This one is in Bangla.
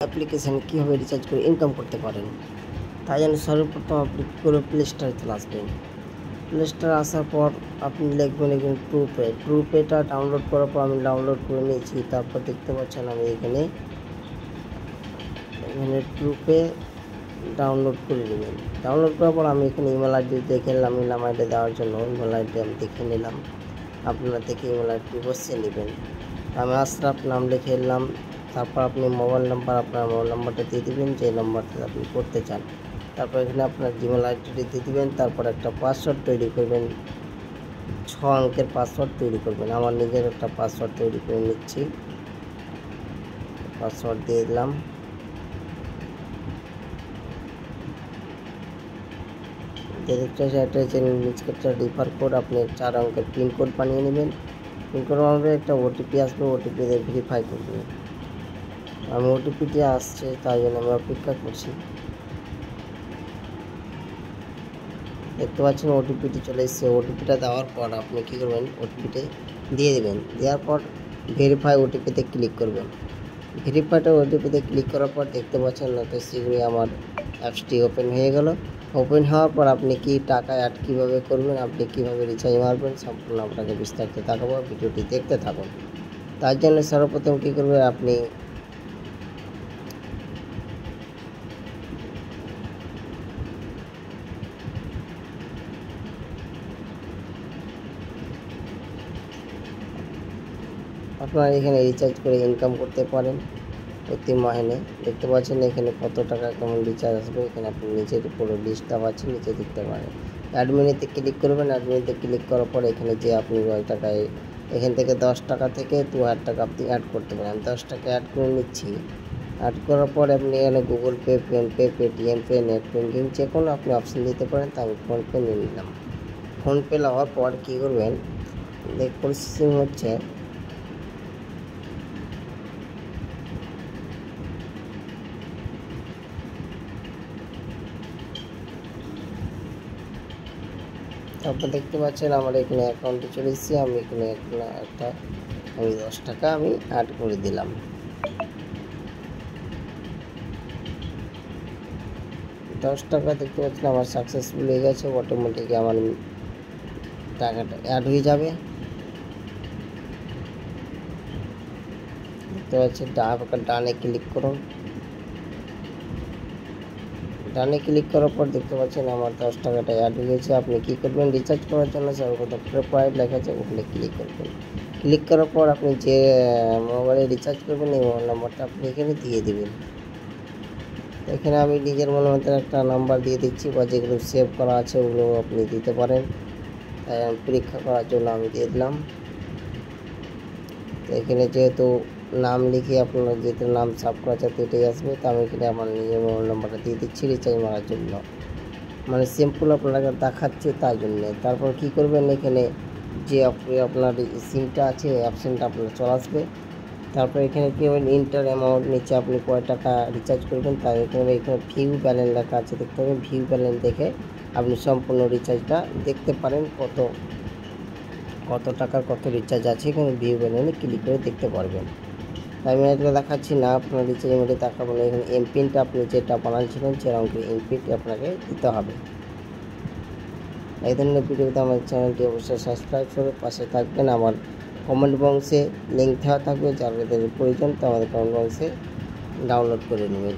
অ্যাপ্লিকেশান কীভাবে রিচার্জ করে ইনকাম করতে পারেন। তাই জন্য সর্বপ্রথম আপনি কী করে প্লে স্টোরে চলে আসবেন। প্লে স্টোরে আসার পর আপনি লিখবেন এখানে ট্রুপেটা ডাউনলোড করার পর আমি ডাউনলোড করে নিয়েছি। তারপর দেখতে পাচ্ছেন আমি এখানে ট্রুপে ডাউনলোড করে নেবেন। ডাউনলোড করার পর আমি এখানে ইমেল আইডি দেখে নিলাম। ইমেল আইডি দেওয়ার জন্য ইমেল আইডি আমি দেখে নিলাম। আপনারা দেখে ইমেল আইডি বসিয়ে নেবেন। আমি আশরাফ নাম লিখে নিলাম। তারপর আপনি মোবাইল নাম্বার আপনার মোবাইল নাম্বারটা দিয়ে দেবেন, যে নাম্বারটা আপনি করতে চান। তারপর এখানে আপনার জিমেল আইডিটি দিয়ে দেবেন। তারপর একটা পাসওয়ার্ড তৈরি করবেন, 6 অঙ্কের পাসওয়ার্ড তৈরি করবেন। আমার নিজের একটা পাসওয়ার্ড তৈরি করে নিচ্ছি। পাসওয়ার্ড দিয়ে দিলাম। একটা রিফার কোড, আপনি 4 অঙ্কের পিনকোড বানিয়ে নেবেন। পিনকোড বানাবে একটা ওটিপি আসবে, ওটিপি দিয়ে ভেরিফাই করবেন। আমি ওটিপিটি আসছে তাই জন্য আমি অপেক্ষা করছি। দেখতে পাচ্ছেন ওটিপিটি চলে এসেছে। ওটিপিটা দেওয়ার পর আপনি কী করবেন, ওটিপিটি দিয়ে দেবেন। দেওয়ার পর ভেরিফাই ওটিপিতে ক্লিক করবেন। ভেরিফাইটা ওটিপিতে ক্লিক করার পর দেখতে পাচ্ছেন তো শীঘ্রই আমার অ্যাপসটি ওপেন হয়ে গেল। ওপেন হওয়ার পর আপনি কি টাকা অ্যাড কীভাবে করবেন, আপনি কীভাবে রিচার্জ মারবেন, সম্পূর্ণ আপনাকে বিস্তারিত দেখাবো। ভিডিওটি দেখতে থাকুন। তার জন্য সর্বপ্রথম কী করবেন, আপনি আপনারা এখানে রিচার্জ করে ইনকাম করতে পারেন প্রতি মাহিনে। দেখতে পাচ্ছেন এখানে কত টাকা কেমন রিচার্জ আসবে। এখানে আপনি নিচের পুরো লিস্টটা পাচ্ছেন, নিচে দেখতে পারেন। অ্যাডমিনেতে ক্লিক করবেন। অ্যাডমিনেতে ক্লিক করার পরে এখানে যে আপনি ওই টাকায় এখান থেকে 10 টাকা থেকে 2000 টাকা আপনি অ্যাড করতে পারেন। 10 টাকা অ্যাড করে নিচ্ছি। অ্যাড করার পরে আপনি এখানে Google pay, PhonePe, Paytm pay, net banking যে কোনো আপনি অপশান দিতে পারেন। তা আমি ফোনপে নিয়ে নিলাম। ফোনপে নেওয়ার পর কী করবেন, প্রসেসিং হচ্ছে। তারপর দেখতে পাচ্ছেন আমার এখানে অ্যাকাউন্টে চলে এসেছি। আমি এখানে আমি 10 টাকা আমি অ্যাড করে দিলাম। $10 দেখতে পাচ্ছেন আমার সাকসেসফুল হয়ে গেছে। অটোমেটিক আমার টাকাটা অ্যাড হয়ে যাবে। দেখতে পাচ্ছেন ডানে ক্লিক করুন। ডানে ক্লিক করার পর দেখতে পাচ্ছেন আমার 10 টাকাটা অ্যাড হয়ে গেছে। আপনি কী করবেন, রিচার্জ করার জন্য সর্বপ্রথম প্রিপেইড লেখা আছে ওখানে ক্লিক করবেন। ক্লিক করার পর আপনি যে মোবাইলে রিচার্জ করবেন এই মোবাইল নাম্বারটা আপনি এখানে দিয়ে দেবেন। এখানে আমি নিজের মনের মতো একটা নাম্বার দিয়ে দিচ্ছি, বা যেগুলো সেভ করা আছে ওগুলো আপনি দিতে পারেন। তাই আমি পরীক্ষা করার জন্য আমি দিয়ে দিলাম। তো এখানে যেহেতু নাম লিখে আপনার যেহেতু নাম সাব করা আছে এটাই আসবে। তো আমি এখানে আমার নিজের মোবাইল নাম্বারটা দিয়ে দিচ্ছি রিচার্জ মারার জন্য, মানে সিম্পল আপনাকে দেখাচ্ছে তাই জন্যে। তারপর কি করবেন, এখানে যে আপনার সিমটা আছে অপশানটা আপনার চলে আসবে। তারপর এখানে কী করবেন, ইন্টার অ্যামাউন্ট নিচে আপনি কয় টাকা রিচার্জ করবেন তাই এখানে ভিউ ব্যালেন্স লেখা আছে দেখতে পাবেন। ভিউ ব্যালেন্স দেখে আপনি সম্পূর্ণ রিচার্জটা দেখতে পারেন, কত টাকার কত রিচার্জ আছে এখানে ভিউ ব্যালেন্সে ক্লিক করে দেখতে পারবেন। তাই আমি এটা দেখাচ্ছি না, আপনার রিচার্জের মধ্যে দেখাবো না। এখানে এমপিনটা আপনি যেটা বানাচ্ছিলেন সেরকম এমপিনটি আপনাকে দিতে হবে। এই ধরনের ভিডিওতে আমার চ্যানেলটি অবশ্যই সাবস্ক্রাইব করে পাশে থাকবেন। আমার কমেন্ট বক্সে লিঙ্ক দেওয়া থাকবে, যাদের প্রয়োজন তো আমাদের কমেন্ট বক্সে ডাউনলোড করে নেবেন।